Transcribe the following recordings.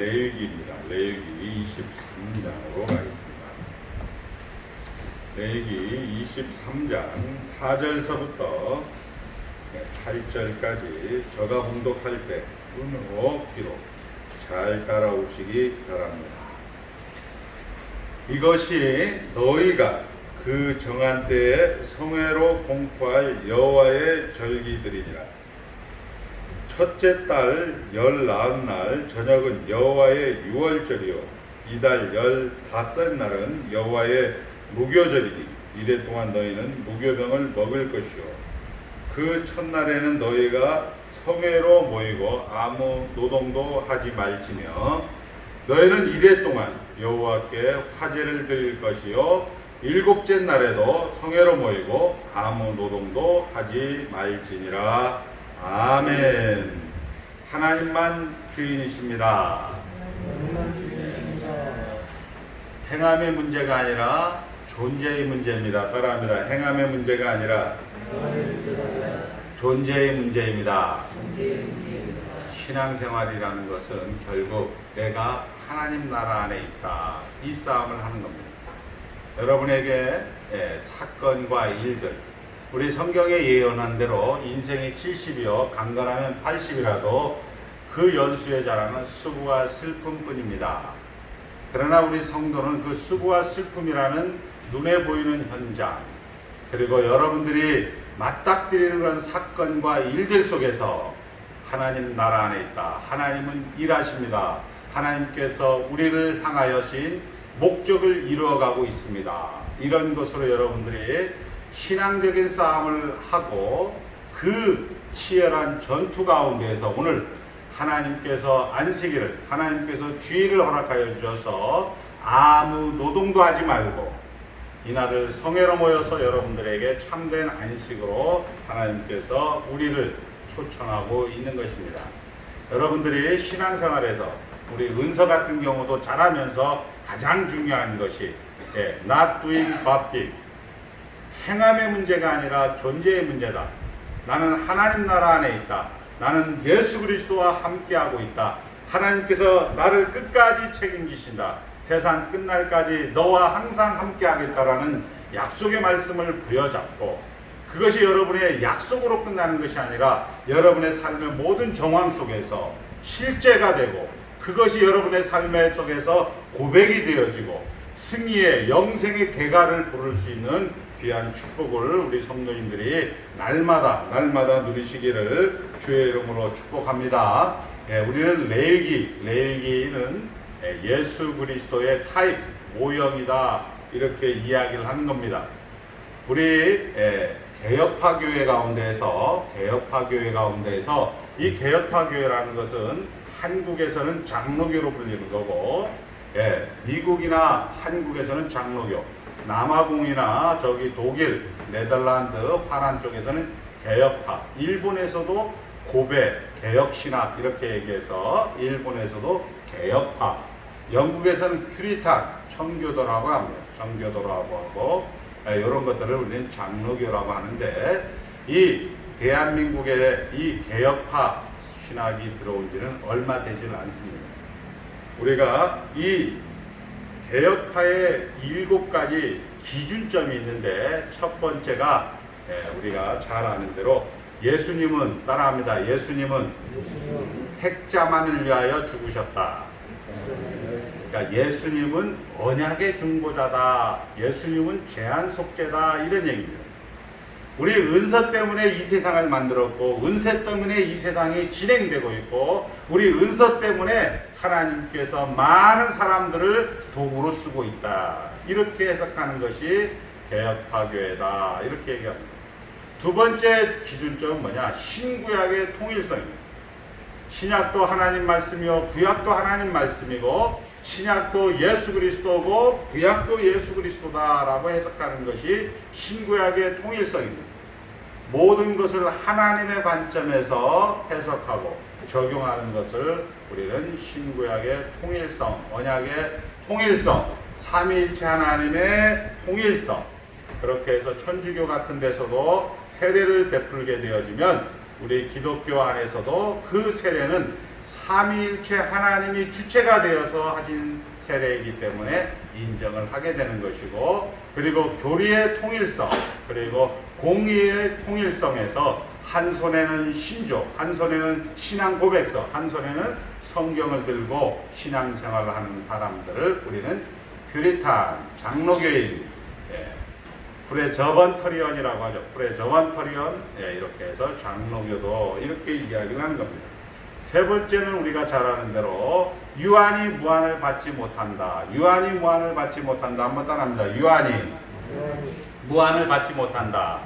레위기입니다. 레위기 23장으로 가겠습니다. 레위기 23장 4절서부터 8절까지 저가 봉독할 때 눈으로 귀로 잘 따라오시기 바랍니다. 이것이 너희가 그 정한 때에 성회로 공포할 여호와의 절기들이니라. 첫째 달 19날 저녁은 여호와의 유월절이요 이달 15날은 여호와의 무교절이니 이래 동안 너희는 무교병을 먹을 것이요 그 첫날에는 너희가 성회로 모이고 아무 노동도 하지 말지며 너희는 이래 동안 여호와께 화제를 드릴 것이요 일곱째 날에도 성회로 모이고 아무 노동도 하지 말지니라. 아멘. 하나님만 주인이십니다. 행함의 문제가 아니라 존재의 문제입니다. 따라합니다. 행함의 문제가 아니라 존재의 문제입니다. 신앙생활이라는 것은 결국 내가 하나님 나라 안에 있다. 이 싸움을 하는 겁니다. 여러분에게 사건과 일들, 우리 성경에 예언한 대로 인생이 70이요 강건하면 80이라도 그 연수의 자랑은 수고와 슬픔뿐입니다. 그러나 우리 성도는 그 수고와 슬픔이라는 눈에 보이는 현장, 그리고 여러분들이 맞닥뜨리는 그런 사건과 일들 속에서 하나님 나라 안에 있다. 하나님은 일하십니다. 하나님께서 우리를 향하여신 목적을 이루어가고 있습니다. 이런 것으로 여러분들이 신앙적인 싸움을 하고 그 치열한 전투 가운데에서 오늘 하나님께서 안식일을, 하나님께서 주일을 허락하여 주셔서 아무 노동도 하지 말고 이날을 성회로 모여서 여러분들에게 참된 안식으로 하나님께서 우리를 초청하고 있는 것입니다. 여러분들이 신앙생활에서 우리 은서 같은 경우도 잘하면서 가장 중요한 것이 not doing but doing, 행함의 문제가 아니라 존재의 문제다. 나는 하나님 나라 안에 있다. 나는 예수 그리스도와 함께하고 있다. 하나님께서 나를 끝까지 책임지신다. 세상 끝날까지 너와 항상 함께하겠다라는 약속의 말씀을 부여잡고 그것이 여러분의 약속으로 끝나는 것이 아니라 여러분의 삶의 모든 정황 속에서 실제가 되고 그것이 여러분의 삶의 속에서 고백이 되어지고 승리의 영생의 대가를 부를 수 있는 귀한 축복을 우리 성도님들이 날마다 누리시기를 주의 이름으로 축복합니다. 우리는 레위기는 예수 그리스도의 타입 모형이다 이렇게 이야기를 하는 겁니다. 우리 개혁파 교회 가운데에서 이 개혁파 교회라는 것은 한국에서는 장로교로 불리는 거고, 미국이나 한국에서는 장로교, 남아공이나 저기 독일, 네덜란드, 화란 쪽에서는 개혁파, 일본에서도 고베, 개혁신학 이렇게 얘기해서 일본에서도 개혁파, 영국에서는 퓨리탄, 청교도라고 합니다. 청교도라고 하고 이런 것들을 우리는 장로교라고 하는데 이 대한민국의 이 개혁파 신학이 들어온 지는 얼마 되지는 않습니다. 우리가 이 개혁파의 7가지 기준점이 있는데 첫 번째가 우리가 잘 아는 대로 예수님은 따라합니다. 예수님은 택자만을 위하여 죽으셨다. 그러니까 예수님은 언약의 중보자다. 예수님은 제한 속죄다. 이런 얘기입니다. 우리 은서 때문에 이 세상을 만들었고 은세 때문에 이 세상이 진행되고 있고 우리 은서 때문에 하나님께서 많은 사람들을 도구로 쓰고 있다. 이렇게 해석하는 것이 개혁파 교회다. 이렇게 얘기합니다. 두 번째 기준점은 뭐냐? 신구약의 통일성입니다. 신약도 하나님 말씀이요 구약도 하나님 말씀이고 신약도 예수 그리스도고 구약도 예수 그리스도다라고 해석하는 것이 신구약의 통일성입니다. 모든 것을 하나님의 관점에서 해석하고 적용하는 것을 우리는 신구약의 통일성, 언약의 통일성, 삼위일체 하나님의 통일성, 그렇게 해서 천주교 같은 데서도 세례를 베풀게 되어지면 우리 기독교 안에서도 그 세례는 삼위일체 하나님이 주체가 되어서 하신 세례이기 때문에 인정을 하게 되는 것이고, 그리고 교리의 통일성, 그리고 공의의 통일성에서 한 손에는 신조, 한 손에는 신앙 고백서, 한 손에는 성경을 들고 신앙생활을 하는 사람들을 우리는 퓨리탄, 장로교인, 프레저번터리언이라고 하죠. 프레저번터리언, 이렇게 해서 장로교도 이렇게 이야기를 하는 겁니다. 세 번째는 우리가 잘 아는 대로 유한이 무한을 받지 못한다. 유한이 무한을 받지 못한다. 한번 따라합니다. 유한이 무한을 받지 못한다.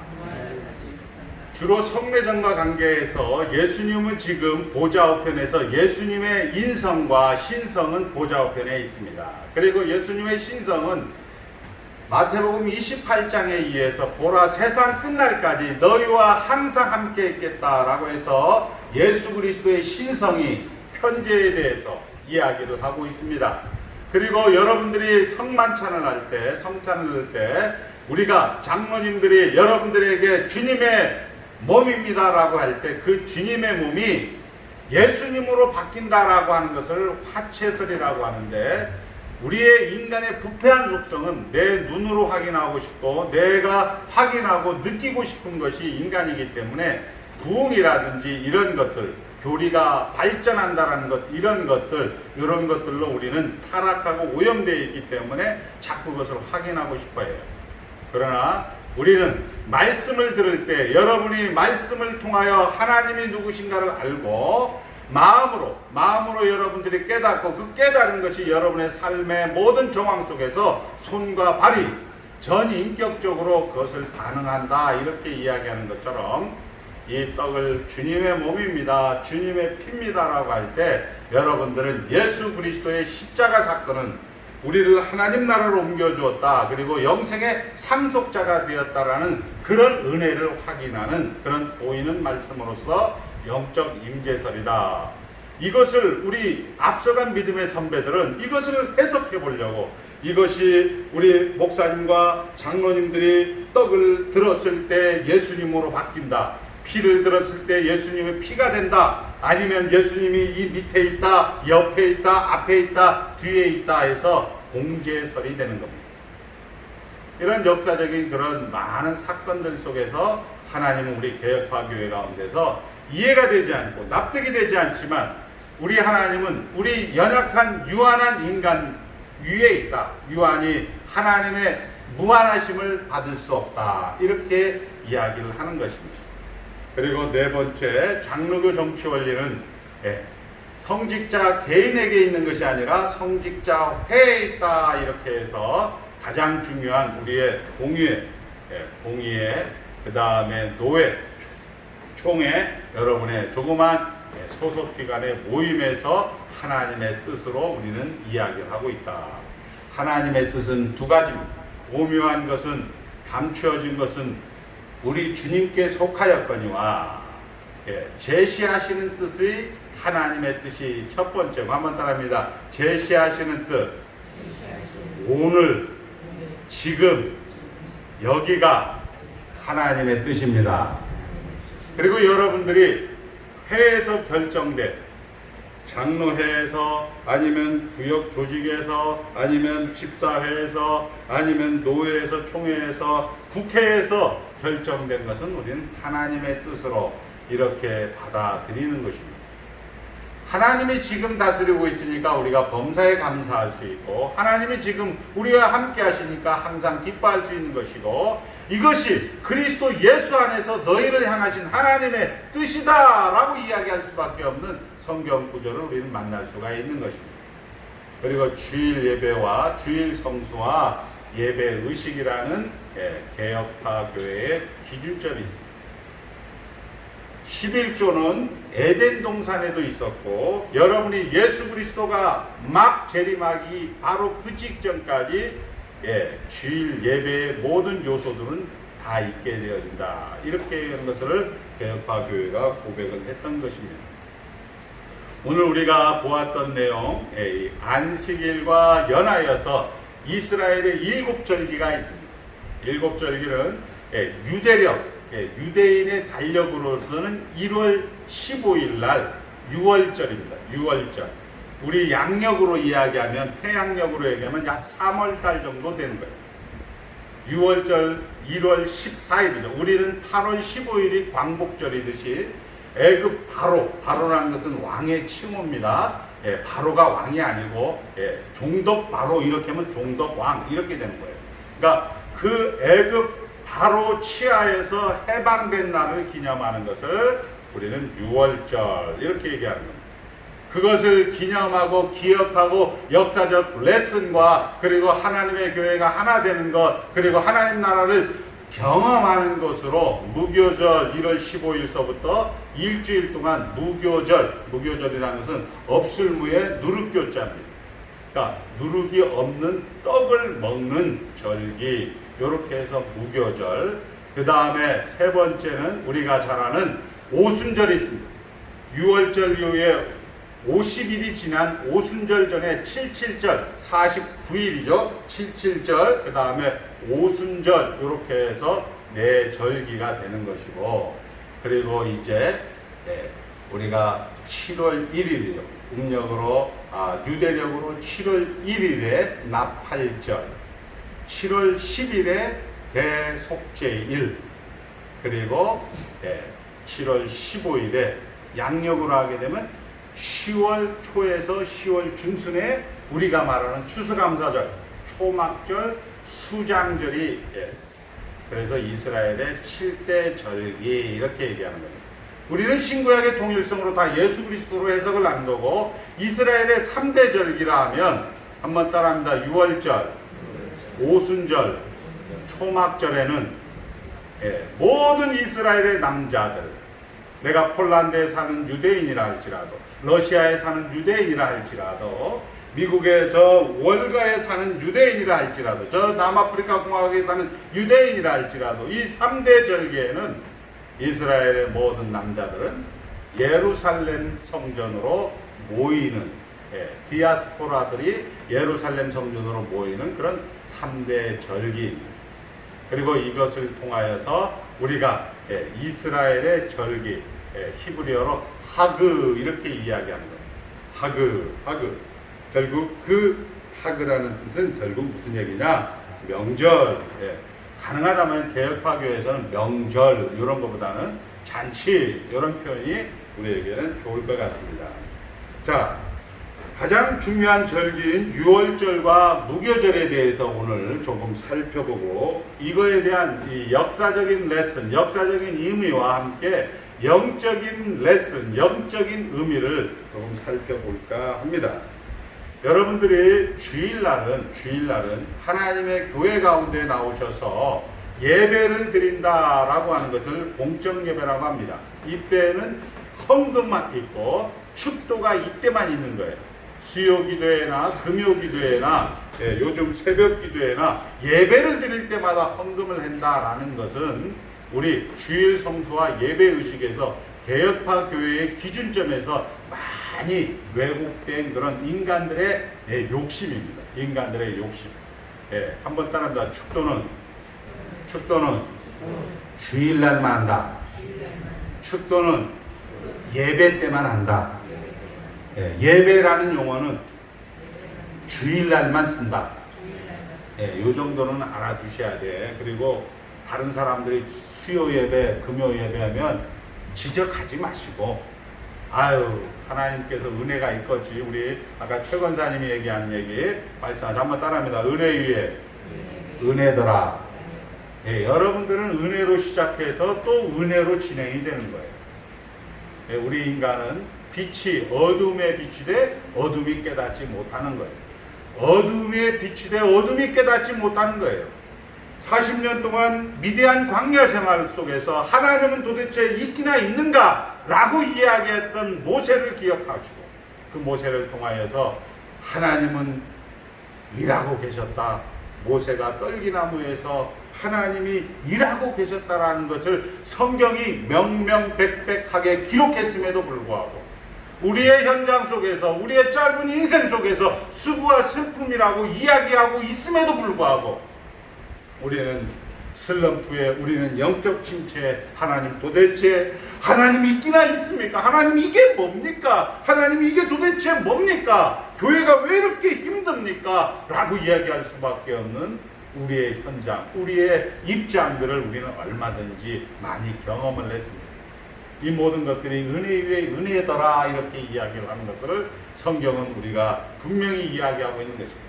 주로 성례전과 관계에서 예수님은 지금 보좌 우편에서 예수님의 인성과 신성은 보좌 우편에 있습니다. 그리고 예수님의 신성은 마태복음 28장에 의해서 보라 세상 끝날까지 너희와 항상 함께 있겠다라고 해서 예수 그리스도의 신성이 편지에 대해서 이야기를 하고 있습니다. 그리고 여러분들이 성만찬을 할 때, 성찬을 할 때 우리가 장로님들이 여러분들에게 주님의 몸입니다라고 할 때 그 주님의 몸이 예수님으로 바뀐다라고 하는 것을 화채설이라고 하는데, 우리의 인간의 부패한 속성은 내 눈으로 확인하고 싶고 내가 확인하고 느끼고 싶은 것이 인간이기 때문에 부흥이라든지 이런 것들, 교리가 발전한다라는 것, 이런 것들로 우리는 타락하고 오염되어 있기 때문에 자꾸 그것을 확인하고 싶어 해요. 그러나 우리는 말씀을 들을 때 여러분이 말씀을 통하여 하나님이 누구신가를 알고 마음으로 여러분들이 깨닫고 그 깨달은 것이 여러분의 삶의 모든 정황 속에서 손과 발이 전인격적으로 그것을 반응한다, 이렇게 이야기하는 것처럼 이 떡을 주님의 몸입니다, 주님의 피입니다라고 할 때 여러분들은 예수 그리스도의 십자가 사건은 우리를 하나님 나라로 옮겨주었다, 그리고 영생의 상속자가 되었다라는 그런 은혜를 확인하는 그런 보이는 말씀으로서 영적 임재설이다. 이것을 우리 앞서간 믿음의 선배들은 이것을 해석해 보려고, 이것이 우리 목사님과 장로님들이 떡을 들었을 때 예수님으로 바뀐다, 피를 들었을 때 예수님의 피가 된다, 아니면 예수님이 이 밑에 있다, 옆에 있다, 앞에 있다, 뒤에 있다 해서 공제설이 되는 겁니다. 이런 역사적인 그런 많은 사건들 속에서 하나님은 우리 개혁파 교회 가운데서 이해가 되지 않고 납득이 되지 않지만, 우리 하나님은 우리 연약한 유한한 인간 위에 있다, 유한이 하나님의 무한하심을 받을 수 없다, 이렇게 이야기를 하는 것입니다. 그리고 네 번째, 장로교 정치 원리는 성직자 개인에게 있는 것이 아니라 성직자 회에 있다, 이렇게 해서 가장 중요한 우리의 공의회, 그 다음에 노회, 총회, 여러분의 조그만 소속기관의 모임에서 하나님의 뜻으로 우리는 이야기를 하고 있다. 하나님의 뜻은 두 가지입니다. 오묘한 것은, 감추어진 것은 우리 주님께 속하였거니와, 제시하시는 뜻의 하나님의 뜻이 첫 번째고, 한번 따라합니다. 제시하시는 뜻, 오늘, 지금, 여기가 하나님의 뜻입니다. 그리고 여러분들이 회에서 결정된, 장로회에서, 아니면 구역 조직에서, 아니면 집사회에서, 아니면 노회에서, 총회에서, 국회에서 결정된 것은 우리는 하나님의 뜻으로 이렇게 받아들이는 것입니다. 하나님이 지금 다스리고 있으니까 우리가 범사에 감사할 수 있고, 하나님이 지금 우리와 함께 하시니까 항상 기뻐할 수 있는 것이고, 이것이 그리스도 예수 안에서 너희를 향하신 하나님의 뜻이다 라고 이야기할 수밖에 없는 성경 구절을 우리는 만날 수가 있는 것입니다. 그리고 주일 예배와 주일 성수와 예배 의식이라는 개혁파 교회의 기준점이 있습니다. 11조는 에덴 동산에도 있었고, 여러분이 예수 그리스도가 막 재림하기 바로 그 직전까지 주일 예배의 모든 요소들은 다 있게 되어진다, 이렇게 하는 것을 개혁파 교회가 고백을 했던 것입니다. 오늘 우리가 보았던 내용, 안식일과 연하여서 이스라엘의 7절기가 있습니다. 7절기는 유대인의 달력으로서는 1월 15일 날 유월절입니다. 유월절. 우리 양력으로 이야기하면, 태양력으로 얘기하면 약 3월달 정도 되는 거예요. 유월절 1월 14일이죠. 우리는 8월 15일이 광복절이듯이 애굽 바로라는 것은 왕의 칭호입니다. 예, 바로가 왕이 아니고 종덕 바로 이렇게 하면 종덕 왕 이렇게 되는 거예요. 그러니까 그 애굽 바로 치하에서 해방된 날을 기념하는 것을 우리는 유월절 이렇게 얘기하는 겁니다. 그것을 기념하고 기억하고 역사적 레슨과 그리고 하나님의 교회가 하나 되는 것, 그리고 하나님 나라를 경험하는 것으로 무교절 1월 15일서부터 일주일 동안 무교절이라는 것은 없을무에 누룩교자입니다. 그러니까 누룩이 없는 떡을 먹는 절기, 이렇게 해서 무교절. 그 다음에 세 번째는 우리가 잘 아는 오순절이 있습니다. 6월절 이후에 50일이 지난 오순절 전에 77절, 49일이죠. 77절, 그 다음에 오순절, 이렇게 해서 네 절기가 되는 것이고, 그리고 이제 우리가 7월 1일이요. 음력으로, 유대력으로 7월 1일에 나팔절, 7월 10일에 대속죄일, 그리고 7월 15일에 양력으로 하게 되면 10월 초에서 10월 중순에 우리가 말하는 추수감사절, 초막절, 수장절이 그래서 이스라엘의 7대 절기 이렇게 얘기하는 겁니다. 우리는 신구약의 통일성으로 다 예수 그리스도로 해석을 한 거고, 이스라엘의 3대 절기라 하면 한번 따라합니다. 유월절, 오순절, 초막절에는 모든 이스라엘의 남자들, 내가 폴란드에 사는 유대인이라 할지라도, 러시아에 사는 유대인이라 할지라도, 미국의 저 월가에 사는 유대인이라 할지라도, 저 남아프리카 공화국에 사는 유대인이라 할지라도, 이 3대 절기에는 이스라엘의 모든 남자들은 예루살렘 성전으로 모이는, 디아스포라들이 예루살렘 성전으로 모이는 그런 3대 절기입니다. 그리고 이것을 통하여서 우리가 이스라엘의 절기, 히브리어로 하그 이렇게 이야기하는 거예요. 하그. 결국 그 하그라는 뜻은 결국 무슨 얘기냐? 명절. 가능하다면 개혁파교에서는 명절 이런 것보다는 잔치 이런 표현이 우리에게는 좋을 것 같습니다. 자, 가장 중요한 절기인 유월절과 무교절에 대해서 오늘 조금 살펴보고, 이거에 대한 이 역사적인 레슨, 역사적인 의미와 함께 영적인 레슨, 영적인 의미를 조금 살펴볼까 합니다. 여러분들이 주일날은 하나님의 교회 가운데 나오셔서 예배를 드린다라고 하는 것을 공적 예배라고 합니다. 이때는 헌금만 있고 축도가 이때만 있는 거예요. 수요 기도회나 금요 기도회나 요즘 새벽 기도회나 예배를 드릴 때마다 헌금을 한다라는 것은 우리 주일 성수와 예배 의식에서 개혁파 교회의 기준점에서 많이 왜곡된 그런 인간들의 욕심입니다. 인간들의 욕심. 한번 따라합니다. 축도는 주일날만 한다. 축도는 예배 때만 한다. 예배라는 용어는 주일날만 쓴다. 이 정도는 알아두셔야 돼. 그리고 다른 사람들이 수요 예배, 금요 예배하면 지적하지 마시고, 아유, 하나님께서 은혜가 있겠지. 우리 아까 최 권사님이 얘기한 얘기 말씀하자. 한번 따라합니다. 은혜 위에 은혜더라. 여러분들은 은혜로 시작해서 또 은혜로 진행이 되는 거예요. 우리 인간은 빛이 어둠에 비추되 어둠이 깨닫지 못하는 거예요. 어둠에 비추되 어둠이 깨닫지 못하는 거예요. 40년 동안 미대한 광야 생활 속에서 하나님은 도대체 있기나 있는가? 라고 이야기했던 모세를 기억하시고, 그 모세를 통하여서 하나님은 일하고 계셨다. 모세가 떨기나무에서 하나님이 일하고 계셨다라는 것을 성경이 명명백백하게 기록했음에도 불구하고, 우리의 현장 속에서, 우리의 짧은 인생 속에서 수고와 슬픔이라고 이야기하고 있음에도 불구하고, 우리는 슬럼프에 우리는 영적 침체에 하나님 도대체 하나님 있기나 있습니까? 하나님 이게 뭡니까? 하나님 이게 도대체 뭡니까? 교회가 왜 이렇게 힘듭니까? 라고 이야기할 수밖에 없는 우리의 현장, 우리의 입장들을 우리는 얼마든지 많이 경험을 했습니다. 이 모든 것들이 은혜 위에 은혜더라 이렇게 이야기를 하는 것을 성경은 우리가 분명히 이야기하고 있는 것입니다.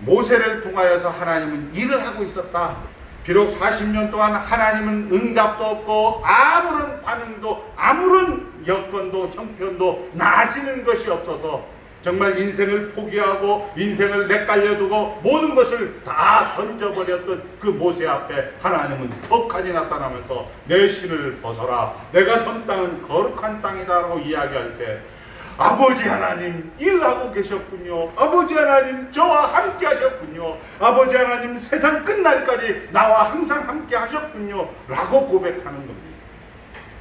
모세를 통하여서 하나님은 일을 하고 있었다. 비록 40년 동안 하나님은 응답도 없고 아무런 반응도 아무런 여건도 형편도 나아지는 것이 없어서 정말 인생을 포기하고 인생을 내깔려두고 모든 것을 다 던져버렸던 그 모세 앞에 하나님은 턱하니 나타나면서 내 신을 벗어라, 내가 선 땅은 거룩한 땅이다 라고 이야기할 때 아버지 하나님 일하고 계셨군요. 아버지 하나님 저와 함께 하셨군요. 아버지 하나님 세상 끝날까지 나와 항상 함께 하셨군요 라고 고백하는 겁니다.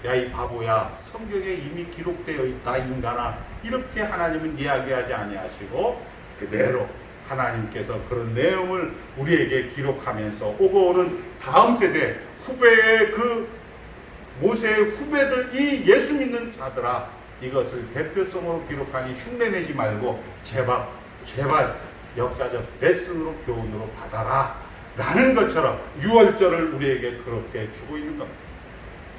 야 이 바보야, 성경에 이미 기록되어 있다 인간아, 이렇게 하나님은 이야기하지 아니하시고 그대로 하나님께서 그런 내용을 우리에게 기록하면서 오고 오는 다음 세대 후배의 그 모세의 후배들, 이 예수 믿는 자들아, 이것을 대표성으로 기록하니 흉내내지 말고 제발 역사적 레슨으로 교훈으로 받아라 라는 것처럼 유월절을 우리에게 그렇게 주고 있는 겁니다.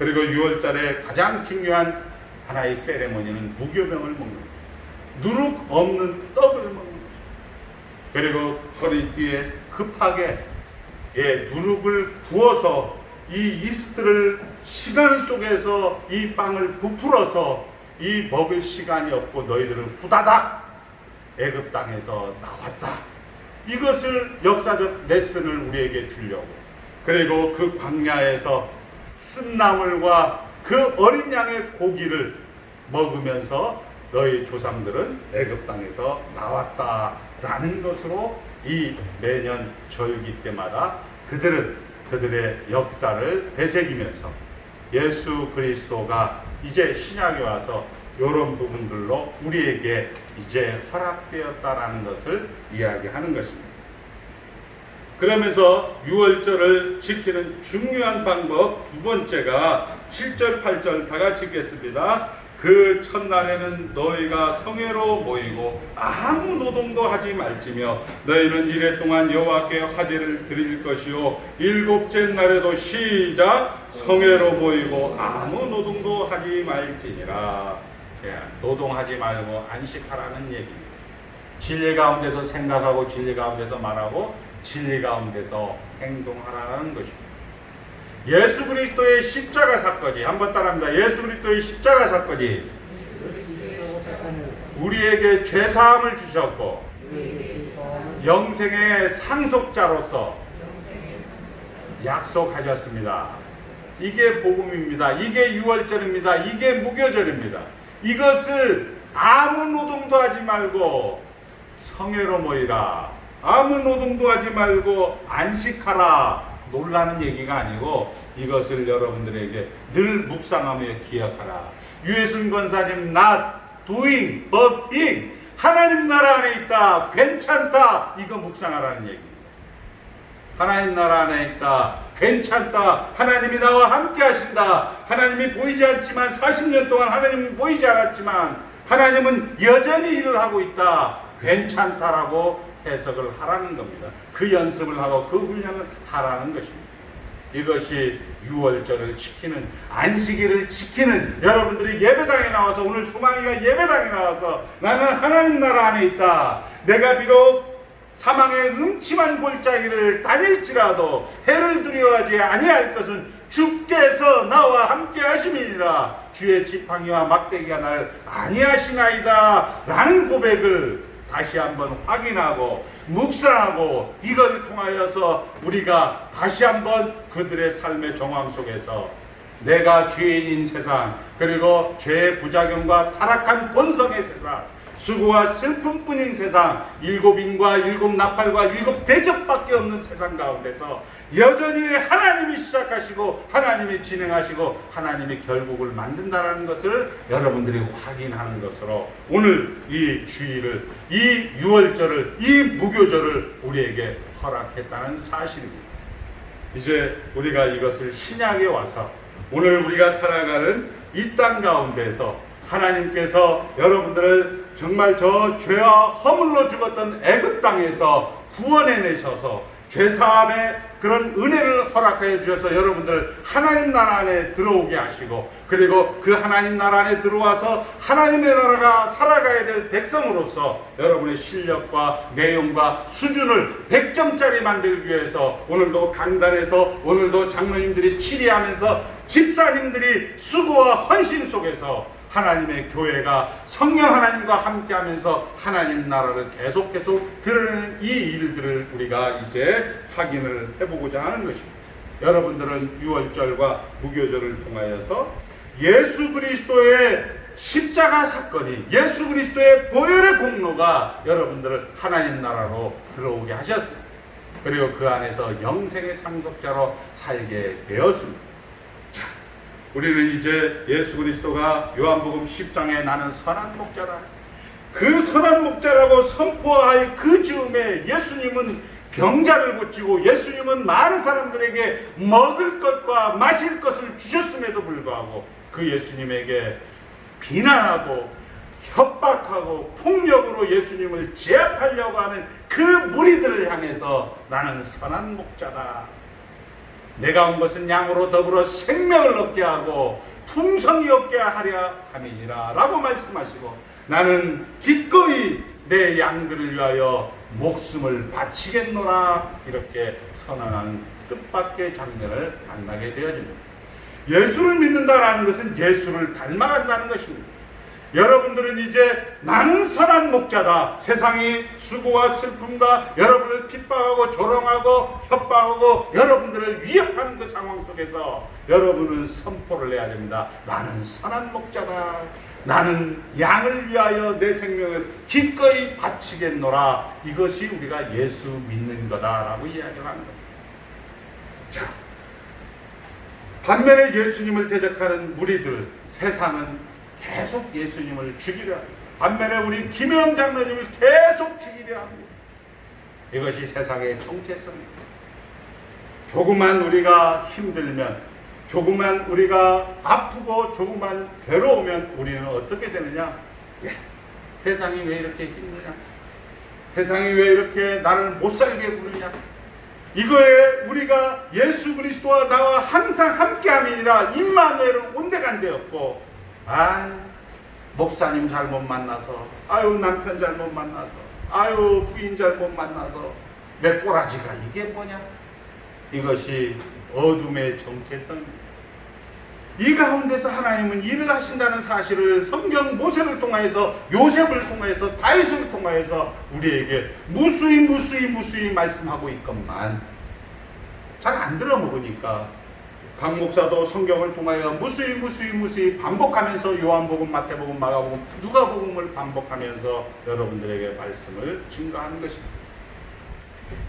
그리고 유월절의 가장 중요한 하나의 세레모니는 무교병을 먹는 것, 누룩 없는 떡을 먹는 것입니다. 그리고 허리띠에 급하게 누룩을 부어서 이 이스트를 시간 속에서 이 빵을 부풀어서 이 먹을 시간이 없고 너희들은 후다닥 애굽 땅에서 나왔다. 이것을 역사적 레슨을 우리에게 주려고, 그리고 그 광야에서 쓴나물과 그 어린 양의 고기를 먹으면서 너희 조상들은 애굽 땅에서 나왔다라는 것으로 이 매년 절기 때마다 그들의 역사를 되새기면서 예수 그리스도가 이제 신약에 와서 이런 부분들로 우리에게 이제 허락되었다라는 것을 이야기하는 것입니다. 그러면서 유월절을 지키는 중요한 방법 두 번째가 7절 8절 다 같이 읽겠습니다. 그 첫날에는 너희가 성회로 모이고 아무 노동도 하지 말지며 너희는 이래 동안 여호와께 화제를 드릴 것이요 일곱째 날에도 시작 성회로 모이고 아무 노동도 하지 말지니라. 노동하지 말고 안식하라는 얘기입니다. 진리 가운데서 생각하고 진리 가운데서 말하고 진리 가운데서 행동하라는 것입니다. 예수 그리스도의 십자가 사건이, 한번 따라합니다. 예수 그리스도의 십자가 사건이 우리에게 죄사함을 주셨고 영생의 상속자로서 약속하셨습니다. 이게 복음입니다. 이게 유월절입니다. 이게 무교절입니다. 이것을 아무 노동도 하지 말고 성회로 모이라, 아무 노동도 하지 말고 안식하라, 놀라는 얘기가 아니고 이것을 여러분들에게 늘 묵상하며 기억하라. 유해순 권사님 not doing but being, 하나님 나라 안에 있다, 괜찮다, 이거 묵상하라는 얘기입니다. 하나님 나라 안에 있다, 괜찮다, 하나님이 나와 함께 하신다, 하나님이 보이지 않지만 40년 동안 하나님은 보이지 않았지만 하나님은 여전히 일을 하고 있다, 괜찮다라고 해석을 하라는 겁니다. 그 연습을 하고 그 훈련을 하라는 것입니다. 이것이 유월절을 지키는, 안식일을 지키는 여러분들이 예배당에 나와서, 오늘 소망이가 예배당에 나와서 나는 하나님 나라 안에 있다, 내가 비록 사망의 음침한 골짜기를 다닐지라도 해를 두려워하지 아니할 것은 주께서 나와 함께 하심이니라, 주의 지팡이와 막대기가 나를 아니하시나이다 라는 고백을 다시 한번 확인하고 묵상하고, 이걸 통하여서 우리가 다시 한번 그들의 삶의 정황 속에서 내가 죄인인 세상, 그리고 죄의 부작용과 타락한 본성의 세상, 수고와 슬픔뿐인 세상, 일곱 인과 일곱 나팔과 일곱 대접밖에 없는 세상 가운데서 여전히 하나님이 시작하시고 하나님이 진행하시고 하나님이 결국을 만든다는 것을 여러분들이 확인하는 것으로 오늘 이 주일을, 이 유월절을, 이 무교절을 우리에게 허락했다는 사실입니다. 이제 우리가 이것을 신약에 와서 오늘 우리가 살아가는 이 땅 가운데서 하나님께서 여러분들을 정말 저 죄와 허물로 죽었던 애굽 땅에서 구원해내셔서 죄사함의 그런 은혜를 허락하여 주셔서 여러분들 하나님 나라 안에 들어오게 하시고, 그리고 그 하나님 나라 안에 들어와서 하나님의 나라가 살아가야 될 백성으로서 여러분의 실력과 내용과 수준을 100점짜리 만들기 위해서 오늘도 강단에서, 오늘도 장로님들이 치리하면서, 집사님들이 수고와 헌신 속에서 하나님의 교회가 성령 하나님과 함께하면서 하나님 나라를 계속 드러내는 이 일들을 우리가 이제 확인을 해보고자 하는 것입니다. 여러분들은 유월절과 무교절을 통하여서 예수 그리스도의 십자가 사건이, 예수 그리스도의 보혈의 공로가 여러분들을 하나님 나라로 들어오게 하셨습니다. 그리고 그 안에서 영생의 상속자로 살게 되었습니다. 우리는 이제 예수 그리스도가 요한복음 10장에 나는 선한 목자다, 그 선한 목자라고 선포할 그 즈음에 예수님은 병자를 고치고 예수님은 많은 사람들에게 먹을 것과 마실 것을 주셨음에도 불구하고 그 예수님에게 비난하고 협박하고 폭력으로 예수님을 제압하려고 하는 그 무리들을 향해서 나는 선한 목자다, 내가 온 것은 양으로 더불어 생명을 얻게 하고 풍성히 얻게 하려 함이니라 라고 말씀하시고, 나는 기꺼이 내 양들을 위하여 목숨을 바치겠노라, 이렇게 선언한 뜻밖의 장면을 만나게 되어집니다. 예수를 믿는다라는 것은 예수를 닮아간다는 것입니다. 여러분들은 이제 나는 선한 목자다, 세상이 수고와 슬픔과 여러분을 핍박하고 조롱하고 협박하고 여러분들을 위협하는 그 상황 속에서 여러분은 선포를 해야 됩니다. 나는 선한 목자다, 나는 양을 위하여 내 생명을 기꺼이 바치겠노라. 이것이 우리가 예수 믿는 거다라고 이야기를 하는 겁니다. 자, 반면에 예수님을 대적하는 무리들, 세상은 계속 예수님을 죽이려 합니다. 반면에 우리 김영 장로님을 계속 죽이려 합니다. 이것이 세상의 정체성입니다. 조금만 우리가 힘들면, 조금만 우리가 아프고 조금만 괴로우면 우리는 어떻게 되느냐? 세상이 왜 이렇게 힘드냐? 세상이 왜 이렇게 나를 못살게 구르냐? 이거에 우리가 예수 그리스도와 나와 항상 함께함이니라 임마누엘은 온데간데였고, 목사님 잘못 만나서, 남편 잘못 만나서, 부인 잘못 만나서 내 꼬라지가 이게 뭐냐? 이것이 어둠의 정체성입니다. 이 가운데서 하나님은 일을 하신다는 사실을 성경 모세를 통하여서, 요셉을 통하여서, 다윗을 통하여서 우리에게 무수히 말씀하고 있건만 잘 안 들어먹으니까 강 목사도 성경을 통하여 무수히 반복하면서 요한복음, 마태복음, 마가복음, 누가복음을 반복하면서 여러분들에게 말씀을 증거하는 것입니다.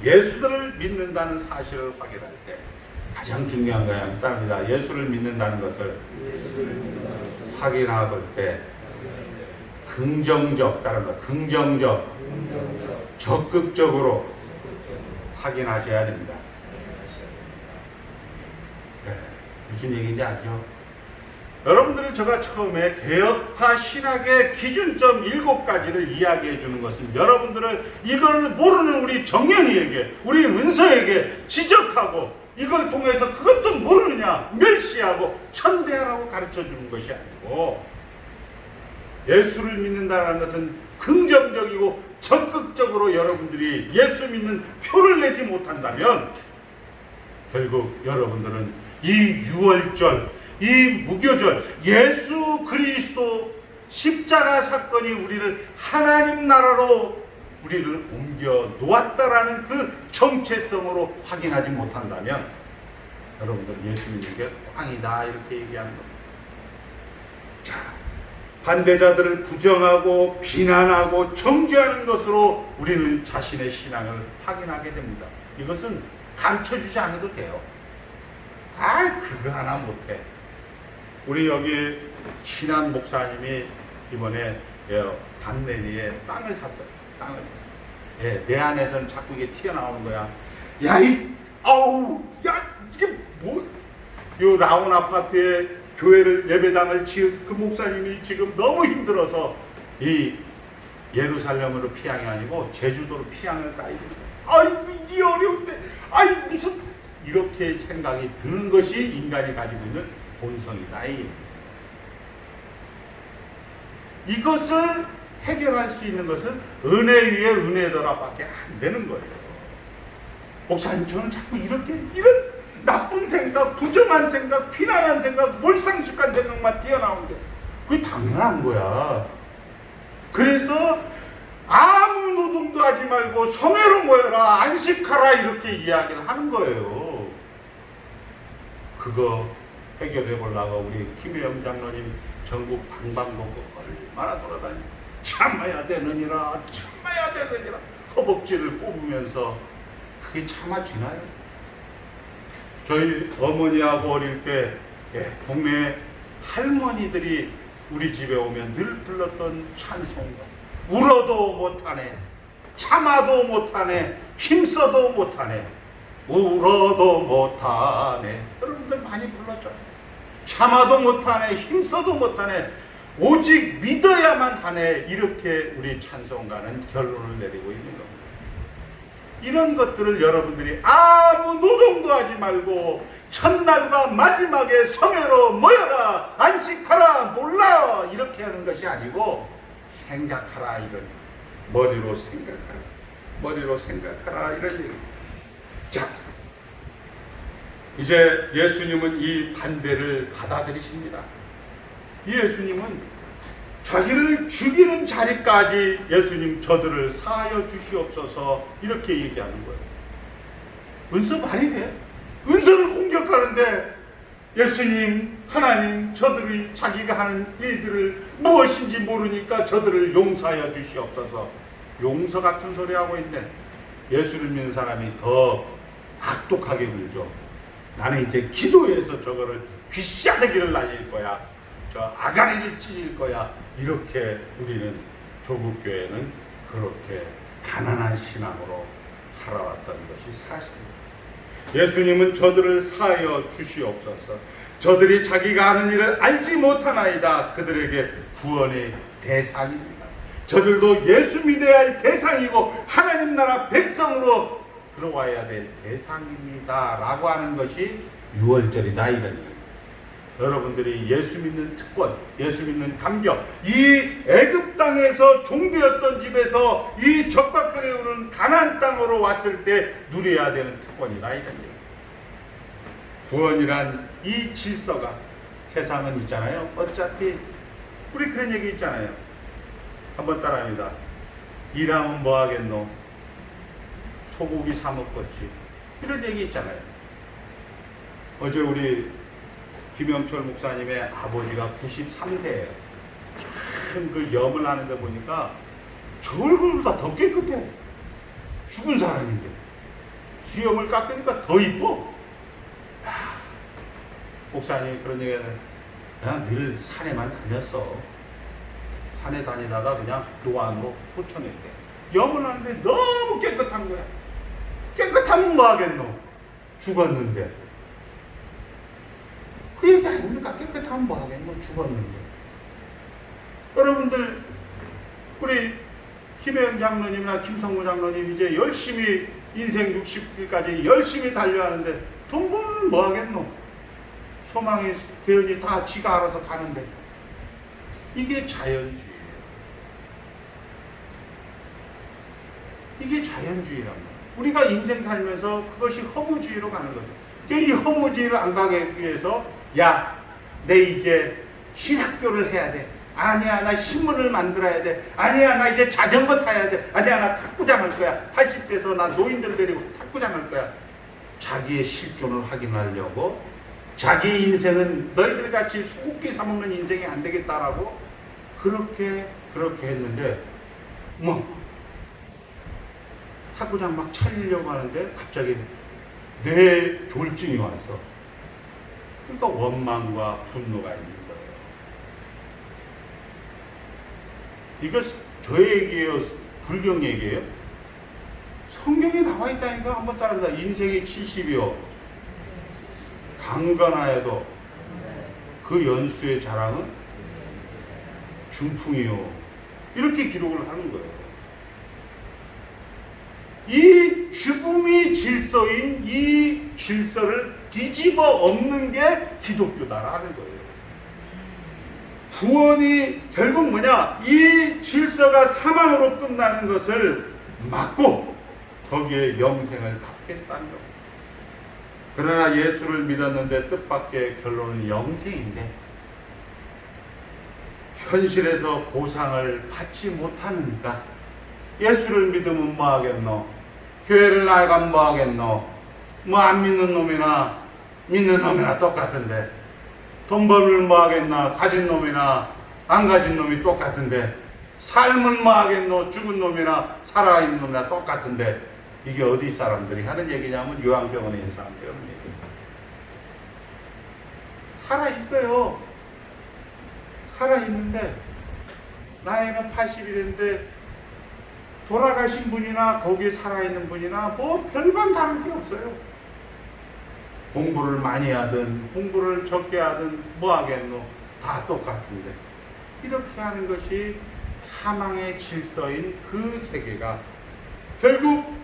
예수를 믿는다는 사실을 확인할 때 가장 중요한 것은 따릅니다. 예수를 믿는다는 것을 확인할 때 긍정적, 적극적으로 확인하셔야 됩니다. 무슨 얘기인지 알죠? 여러분들은 제가 처음에 개혁화 신학의 기준점 7가지를 이야기해 주는 것은 여러분들은 이걸 모르는 우리 정연이에게, 우리 은서에게 지적하고 이걸 통해서 그것도 모르느냐 멸시하고 천대하라고 가르쳐 주는 것이 아니고, 예수를 믿는다는 것은 긍정적이고 적극적으로 여러분들이 예수 믿는 표를 내지 못한다면 결국 여러분들은 이 유월절, 이 무교절, 예수 그리스도 십자가 사건이 우리를 하나님 나라로 우리를 옮겨 놓았다라는 그 정체성으로 확인하지 못한다면 여러분들 예수 믿는 게 꽝이다, 이렇게 얘기하는 겁니다. 자, 반대자들을 부정하고 비난하고 정죄하는 것으로 우리는 자신의 신앙을 확인하게 됩니다. 이것은 가르쳐주지 않아도 돼요. 그거 하나 못해. 우리 여기 친한 목사님이 이번에 담내리에 땅을 샀어요. 내 안에서는 자꾸 이게 튀어나오는 거야. 아우, 야, 이게 뭐, 요 라온 아파트에 교회를, 예배당을 지은 그 목사님이 지금 너무 힘들어서 이 예루살렘으로 피양이 아니고 제주도로 피양을 가야 됩니다. 아이고, 이 어려울 때, 아이, 무슨, 이렇게 생각이 드는 것이 인간이 가지고 있는 본성이다. 이것을 해결할 수 있는 것은 은혜 위에 은혜더라밖에 안 되는 거예요. 목사님, 저는 자꾸 이런 나쁜 생각, 부정한 생각, 비난한 생각, 몰상식한 생각만 튀어나오는데 그게 당연한 거야. 그래서 아무 노동도 하지 말고 성회로 모여라, 안식하라, 이렇게 이야기를 하는 거예요. 그거 해결해 보려고 우리 김혜영 장로님 전국 방방곡곡 얼마나 돌아다니고 참아야 되느니라, 참아야 되느니라 허벅지를 꼽으면서 그게 참아지나요? 저희 어머니하고 어릴 때 동네 할머니들이 우리 집에 오면 늘 불렀던 찬송가, 울어도 못하네, 참아도 못하네, 힘써도 못하네, 울어도 못하네. 여러분들 많이 불렀죠. 참아도 못하네, 힘써도 못하네, 오직 믿어야만 하네. 이렇게 우리 찬송가는 결론을 내리고 있는 겁니다. 이런 것들을 여러분들이 아무 노동도 하지 말고 첫날과 마지막에 성회로 모여라, 안식하라, 놀라, 이렇게 하는 것이 아니고 생각하라, 이런, 머리로 생각하라, 머리로 생각하라, 이런 얘기. 자, 이제 예수님은 이 반대를 받아들이십니다. 예수님은 자기를 죽이는 자리까지 예수님, 저들을 사하여 주시옵소서, 이렇게 얘기하는 거예요. 은서 말이 돼? 은서를 공격하는데 예수님, 하나님, 저들이 자기가 하는 일들을 무엇인지 모르니까 저들을 용서하여 주시옵소서. 용서 같은 소리 하고 있는데 예수를 믿는 사람이 더 악독하게 굴죠. 나는 이제 기도해서 저거를 귀싸대기를 날릴 거야, 저 아가리를 찢을 거야. 이렇게 우리는 조국교회는 그렇게 가난한 신앙으로 살아왔던 것이 사실입니다. 예수님은 저들을 사하여 주시옵소서. 저들이 자기가 하는 일을 알지 못하나이다. 그들에게 구원의 대상입니다. 저들도 예수 믿어야 할 대상이고 하나님 나라 백성으로 들어와야 될 대상입니다 라고 하는 것이 6월절이다, 이런 얘기입니다. 여러분들이 예수 믿는 특권, 예수 믿는 감격, 이 애굽 땅에서 종되었던 집에서 이 젖과 꿀이 흐르는 가나안 땅으로 왔을 때 누려야 되는 특권이다, 이런 얘기입니다. 구원이란 이 질서가 세상은 있잖아요. 어차피 우리 그런 얘기 있잖아요. 한번 따라합니다. 일하면 뭐 하겠노? 소고기 사 먹겠지. 이런 얘기 있잖아요. 어제 우리 김영철 목사님의 아버지가 93세예요. 참 그 염을 하는데 보니까 저 얼굴보다 더 깨끗해. 죽은 사람인데 수염을 깎으니까 더 이뻐. 목사님이 그런 얘기 하는, 그냥 늘 산에만 다녔어. 산에 다니다가 그냥 노안으로 초청했대. 염을 하는데 너무 깨끗한 거야. 깨끗하면 뭐 하겠노? 죽었는데. 그 얘기 아닙니까? 깨끗하면 뭐 하겠노? 죽었는데. 여러분들, 우리 김혜영 장로님이나 김성무 장로님 이제 열심히 인생 60일까지 열심히 달려하는데 돈 벌면 뭐 하겠노? 소망의 대원이 다 지가 알아서 가는데. 이게 자연주의예요. 이게 자연주의란 말이에요. 우리가 인생 살면서 그것이 허무주의로 가는 거죠. 이 허무주의를 안 가기 위해서, 야, 내 이제 신학교를 해야 돼. 아니야, 나 신문을 만들어야 돼. 아니야, 나 이제 자전거 타야 돼. 아니야, 나 탁구장 할 거야. 80대에서 나 노인들 데리고 탁구장 할 거야. 자기의 실존을 확인하려고, 자기 인생은 너희들 같이 소고기 사먹는 인생이 안 되겠다라고 그렇게 했는데, 뭐 탁구장 막 차리려고 하는데 갑자기 뇌 졸증이 왔어. 그러니까 원망과 분노가 있는 거예요. 이거 저 얘기예요? 불경 얘기예요? 성경에 나와 있다니까. 한번 따라합니다. 인생이 70이요. 강건하여도 그 연수의 자랑은 중풍이요. 이렇게 기록을 하는 거예요. 이 죽음이 질서인 이 질서를 뒤집어 엎는 게 기독교다라는 거예요. 구원이 결국 뭐냐? 이 질서가 사망으로 끝나는 것을 막고 거기에 영생을 갖겠다는 겁니다. 그러나 예수를 믿었는데 뜻밖의 결론은 영생인데 현실에서 보상을 받지 못하니까 예수를 믿으면 뭐 하겠노? 교회를 나가면 뭐 하겠노? 뭐 안 믿는 놈이나 믿는 놈이나 똑같은데, 돈 벌면 뭐 하겠나? 가진 놈이나 안 가진 놈이 똑같은데, 삶은 뭐 하겠노? 죽은 놈이나 살아있는 놈이나 똑같은데, 이게 어디 사람들이 하는 얘기냐면 요양병원에 있는 사람들이 하는 얘기예요. 살아있어요. 살아있는데 나이는 80이랬는데 돌아가신 분이나 거기에 살아있는 분이나 뭐 별반 다른 게 없어요. 공부를 많이 하든 공부를 적게 하든 뭐 하겠노? 다 똑같은데. 이렇게 하는 것이 사망의 질서인 그 세계가 결국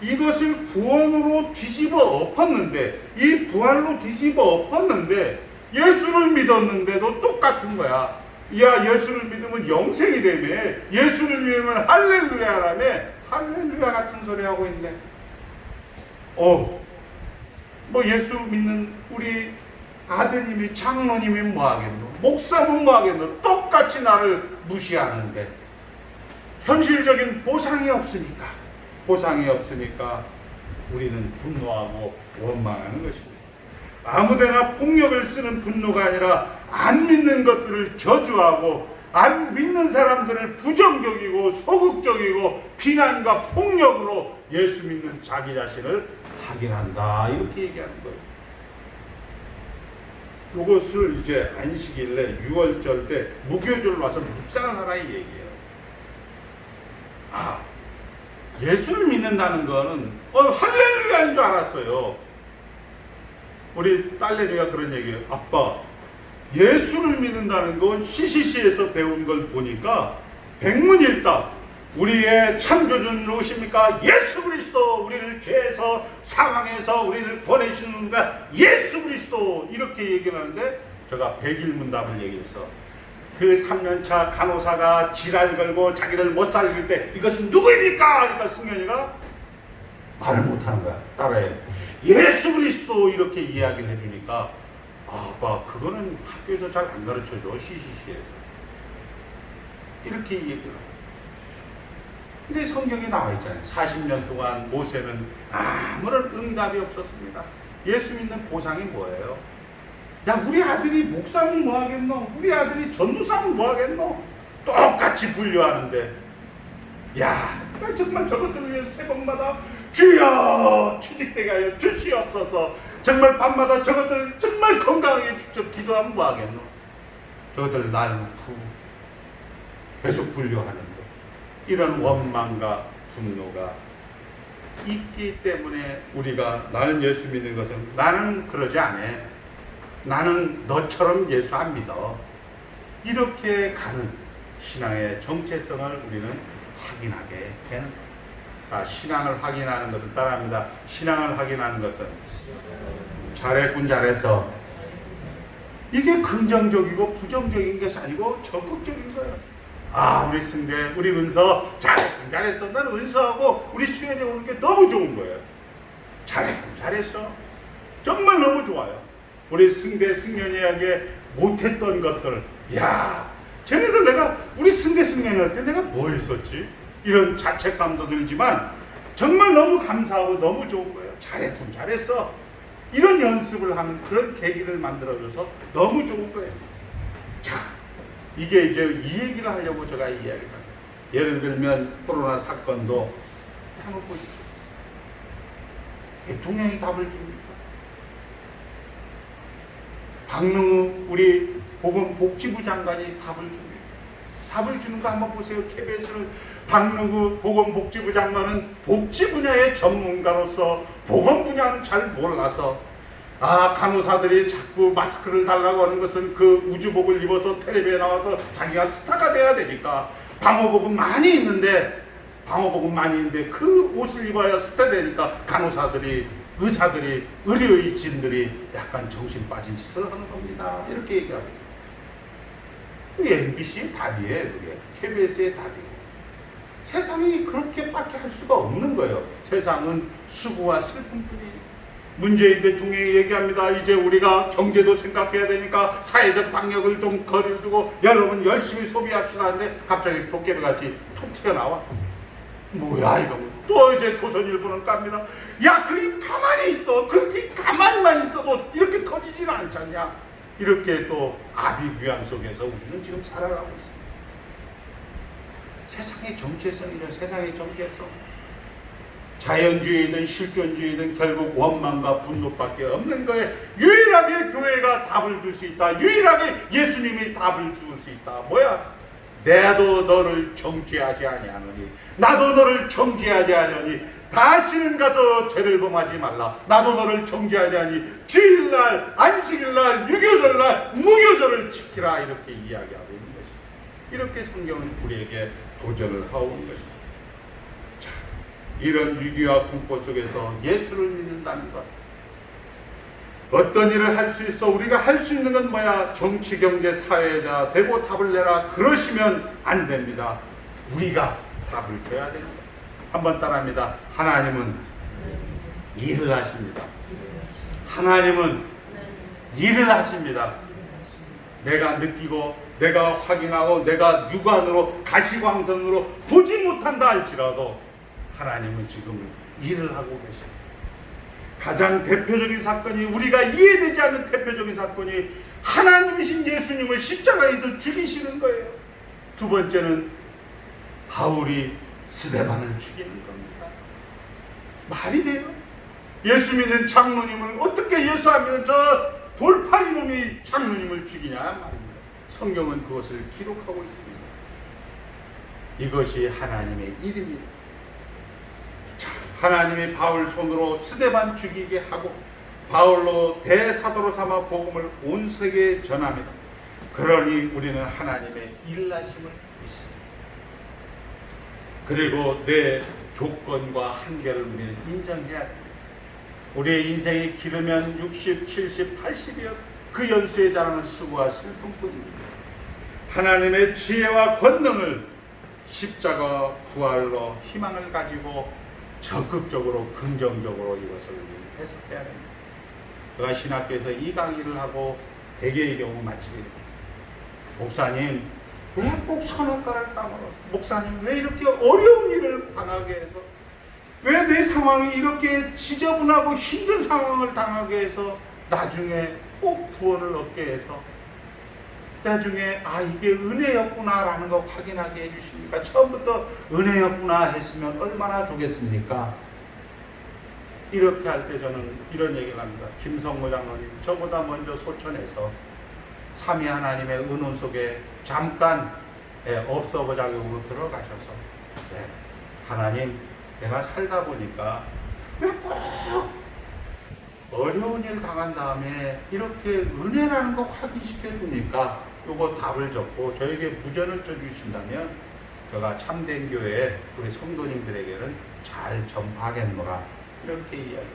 이것을 구원으로 뒤집어 엎었는데, 이 부활로 뒤집어 엎었는데 예수를 믿었는데도 똑같은 거야. 야, 예수를 믿으면 영생이 되며 예수를 믿으면 할렐루야라며 할렐루야 같은 소리 하고 있네. 뭐 예수 믿는 우리 아드님이 장로님이 뭐 하겠노? 목사는 뭐 하겠노? 똑같이 나를 무시하는데 현실적인 보상이 없으니까 우리는 분노하고 원망하는 것입니다. 아무데나 폭력을 쓰는 분노가 아니라 안 믿는 것들을 저주하고 안 믿는 사람들을 부정적이고 소극적이고 비난과 폭력으로 예수 믿는 자기 자신을 확인한다, 이렇게 얘기하는 거예요. 이것을 이제 안식일에 6월절 때 무교절 와서 묵상을 하라 이 얘기예요. 예수를 믿는다는 거는 할렐루야인 줄 알았어요. 우리 딸내미가 그런 얘기예요. 아빠, 예수를 믿는다는 건 CCC에서 배운 걸 보니까 백문일답, 우리의 창조주 누구십니까? 예수 그리스도. 우리를 죄에서 상황에서 우리를 구원해주시는 분가 예수 그리스도. 이렇게 얘기를 하는데 제가 백일문답을 얘기해서 그 3년차 간호사가 지랄 걸고 자기를 못 살릴 때 이것은 누구입니까? 그러니까 승현이가 말을 못하는 거야. 따라해. 예수 그리스도. 이렇게 이야기를 해주니까 아빠, 그거는 학교에서 잘 안 가르쳐줘. CCC에서. 이렇게 얘기를 하고. 근데 성경에 나와 있잖아요. 40년 동안 모세는 아무런 응답이 없었습니다. 예수 믿는 보상이 뭐예요? 야, 우리 아들이 목사면 뭐 하겠노? 우리 아들이 전도사면 뭐 하겠노? 똑같이 분류하는데, 야, 정말 저것들을 위해 새벽마다 주여 취직되게 하여 주시옵소서, 정말 밤마다 저것들 정말 건강하게 주십시오 기도하면 뭐 하겠노? 저것들 날 계속 분류하는데, 이런 원망과 분노가 있기 때문에 우리가, 나는 예수 믿는 것은, 나는 그러지 않아, 나는 너처럼 예수 안 믿어, 이렇게 가는 신앙의 정체성을 우리는 확인하게 되는 거예요. 신앙을 확인하는 것은 따라합니다. 신앙을 확인하는 것은 잘했군 잘했어, 이게 긍정적이고 부정적인 것이 아니고 적극적인 거예요. 우리 승대, 우리 은서 잘했군 잘했어. 나는 은서하고 우리 수연이 오는 게 너무 좋은 거예요. 잘했군 잘했어, 정말 너무 좋아요. 우리 승대 승연이에게 못했던 것들, 야, 쟤네들 내가 우리 승대 승연이 때 내가 뭐 했었지? 이런 자책감도 들지만 정말 너무 감사하고 너무 좋은 거예요. 잘했군 잘했어, 이런 연습을 하는 그런 계기를 만들어줘서 너무 좋은 거예요. 자, 이게 이제 이 얘기를 하려고 제가 이 이야기를 합니다. 예를 들면 코로나 사건도 한번 보십시오. 대통령이 답을 줍니까? 박능우 우리 보건복지부 장관이 답을 줍니다. 답을 주는 거 한번 보세요. KBS를 박누구 보건복지부 장관은 복지 분야의 전문가로서 보건 분야는 잘 몰라서 간호사들이 자꾸 마스크를 달라고 하는 것은 그 우주복을 입어서 텔레비에 나와서 자기가 스타가 돼야 되니까 방호복은 많이 있는데 그 옷을 입어야 스타 되니까 간호사들이, 의사들이, 의료진들이 약간 정신 빠진 짓을 하는 겁니다. 이렇게 얘기하고. 그게 MBC의 답이에요. 그게 KBS의 답이에요. 세상이 그렇게밖에 할 수가 없는 거예요. 세상은 수고와 슬픔뿐이에요. 문재인 대통령이 얘기합니다. 이제 우리가 경제도 생각해야 되니까 사회적 방역을 좀 거리를 두고 여러분 열심히 소비합시다 하는데 갑자기 도깨비 같이 툭 튀어나와. 뭐야 이거. 또 이제 조선일보는 깝니다. 야, 그게 가만히 있어. 그게 가만히만 있어도 이렇게 터지지는 않잖냐. 이렇게 또 아비규환 속에서 우리는 지금 살아가고 있습니다. 세상의 정체성이죠. 세상의 정체성. 자연주의든 실존주의든 결국 원망과 분노밖에 없는 거에 유일하게 교회가 답을 줄 수 있다. 유일하게 예수님이 답을 줄 수 있다. 뭐야? 나도 너를 정죄하지 아니하노니, 나도 너를 정죄하지 아니하니, 다시는 가서 죄를 범하지 말라. 나도 너를 정죄하지 아니, 주일날, 안식일날, 유교절날, 무교절을 지키라. 이렇게 이야기하고 있는 것입니다. 이렇게 성경은 우리에게 도전을 하고 있는 것입니다. 자, 이런 위기와 공포 속에서 예수를 믿는다는 것, 어떤 일을 할 수 있어? 우리가 할 수 있는 건 뭐야? 정치, 경제, 사회자 되고 답을 내라. 그러시면 안 됩니다. 우리가 답을 줘야 되는 거예요. 한번 따라합니다. 하나님은 일을 하십니다. 하나님은 일을 하십니다. 내가 느끼고, 내가 확인하고, 내가 육안으로, 가시광선으로 보지 못한다 할지라도 하나님은 지금 일을 하고 계십니다. 가장 대표적인 사건이, 우리가 이해되지 않는 대표적인 사건이 하나님이신 예수님을 십자가에서 죽이시는 거예요. 두 번째는 바울이 스데반을 죽이는 겁니다. 말이 돼요? 예수 믿는 장로님을 어떻게 예수 안 믿는 저 돌팔이 놈이 장로님을 죽이냐 말입니다. 성경은 그것을 기록하고 있습니다. 이것이 하나님의 일입니다. 하나님이 바울 손으로 스데반 죽이게 하고 바울로 대사도로 삼아 복음을 온 세계에 전합니다. 그러니 우리는 하나님의 일하심을 믿습니다. 그리고 내 조건과 한계를 우리는 인정해야 됩니다. 우리의 인생이 길으면 60, 70, 80이여 그 연수에 자라는 수고와 슬픔뿐입니다. 하나님의 지혜와 권능을 십자가 부활로 희망을 가지고 적극적으로 긍정적으로 이것을 해석해야 됩니다. 제가 신학교에서 이 강의를 하고 대개의 경우 마치게 됩니다. 목사님, 왜 꼭 선악과를 따먹어? 목사님, 왜 이렇게 어려운 일을 당하게 해서? 왜 내 상황이 이렇게 지저분하고 힘든 상황을 당하게 해서 나중에 꼭 구원을 얻게 해서 나중에 이게 은혜였구나 라는 거 확인하게 해주십니까? 처음부터 은혜였구나 했으면 얼마나 좋겠습니까? 이렇게 할 때 저는 이런 얘기를 합니다. 김성모 장로님, 저보다 먼저 소천에서 삼위 하나님의 은원 속에 잠깐 업서버 자격으로 들어가셔서 하나님, 내가 살다 보니까 왜 꼭 어려운 일 당한 다음에 이렇게 은혜라는 거 확인시켜 주니까 요거 답을 적고 저에게 무전을 쳐주신다면 제가 참된 교회 우리 성도님들에게는 잘 전파하겠노라, 이렇게 이야기해요.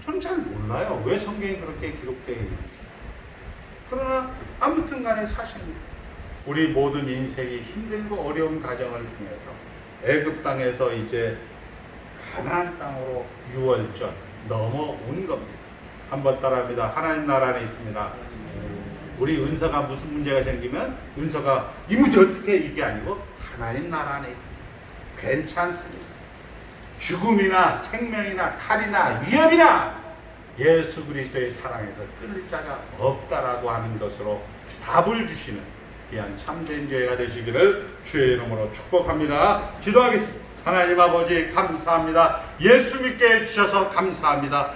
저는 잘 몰라요. 왜 성경이 그렇게 기록되어 있는지. 그러나 아무튼 간에 사실입니다. 우리 모든 인생이 힘들고 어려운 과정을 통해서 애굽 땅에서 이제 가나안 땅으로 6월절 넘어온 겁니다. 한번 따라합니다. 하나님 나라 안에 있습니다. 우리 은서가 무슨 문제가 생기면 은서가 이 문제 어떻게, 이게 아니고 하나님 나라 안에 있습니다. 괜찮습니다. 죽음이나 생명이나 칼이나 위협이나 예수 그리스도의 사랑에서 끊을 자가 없다라고 하는 것으로 답을 주시는 귀한 참된 교회가 되시기를 주의 이름으로 축복합니다. 기도하겠습니다. 하나님 아버지 감사합니다. 예수 믿게 해주셔서 감사합니다.